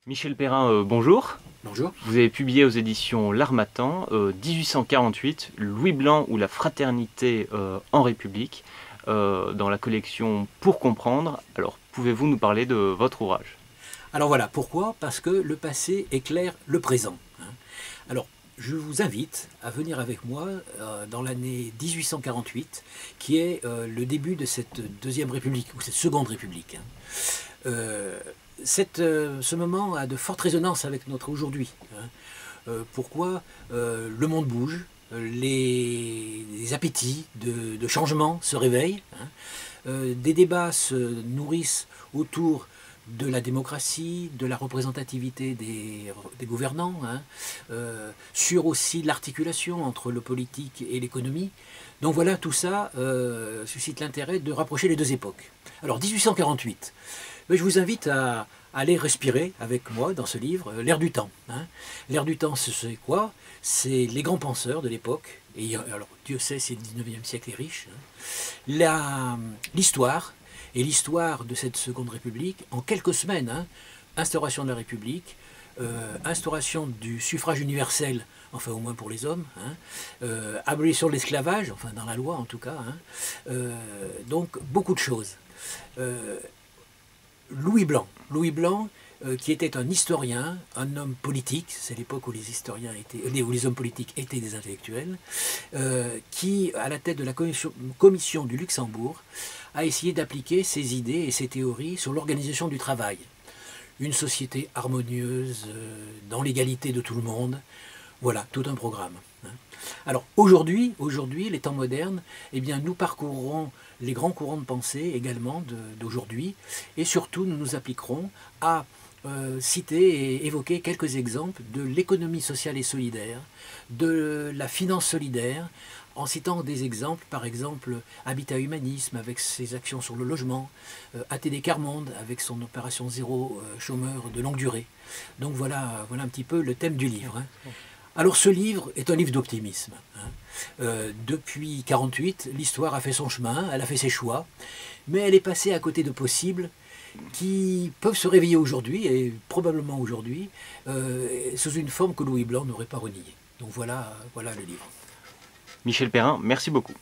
Michel Perrin, bonjour. Bonjour. Vous avez publié aux éditions L'Harmattan, 1848, Louis Blanc ou la fraternité en République, dans la collection Pour comprendre. Alors, pouvez-vous nous parler de votre ouvrage? Alors voilà, pourquoi? Parce que le passé éclaire le présent. Alors, je vous invite à venir avec moi dans l'année 1848, qui est le début de cette Deuxième République, ou cette Seconde République. Ce moment a de fortes résonances avec notre aujourd'hui. Pourquoi? Le monde bouge, les appétits de changement se réveillent, des débats se nourrissent autour de la démocratie, de la représentativité des gouvernants, sur aussi l'articulation entre le politique et l'économie. Donc voilà, tout ça suscite l'intérêt de rapprocher les deux époques. Alors 1848, je vous invite à aller respirer avec moi dans ce livre l'air du temps. L'air du temps, c'est quoi? C'est les grands penseurs de l'époque, et alors Dieu sait si le 19e siècle est riche, l'histoire, et l'histoire de cette Seconde République, en quelques semaines, instauration de la République, instauration du suffrage universel, enfin au moins pour les hommes, abolition de l'esclavage, enfin dans la loi en tout cas, donc beaucoup de choses. Louis Blanc, qui était un historien, un homme politique, c'est l'époque où les historiens étaient, où les hommes politiques étaient des intellectuels, qui, à la tête de la commission du Luxembourg, a essayé d'appliquer ses idées et ses théories sur l'organisation du travail. Une société harmonieuse, dans l'égalité de tout le monde, voilà, tout un programme. Alors aujourd'hui, les temps modernes, eh bien, nous parcourrons les grands courants de pensée également d'aujourd'hui, et surtout nous nous appliquerons à citer et évoquer quelques exemples de l'économie sociale et solidaire, de la finance solidaire, en citant des exemples, par exemple Habitat Humanisme avec ses actions sur le logement, ATD Carmonde avec son opération zéro chômeur de longue durée. Donc voilà un petit peu le thème du livre. Alors ce livre est un livre d'optimisme. Depuis 1948, l'histoire a fait son chemin, elle a fait ses choix, mais elle est passée à côté de possibles qui peuvent se réveiller aujourd'hui, et probablement aujourd'hui, sous une forme que Louis Blanc n'aurait pas reniée. Donc voilà le livre. Michel Perrin, merci beaucoup.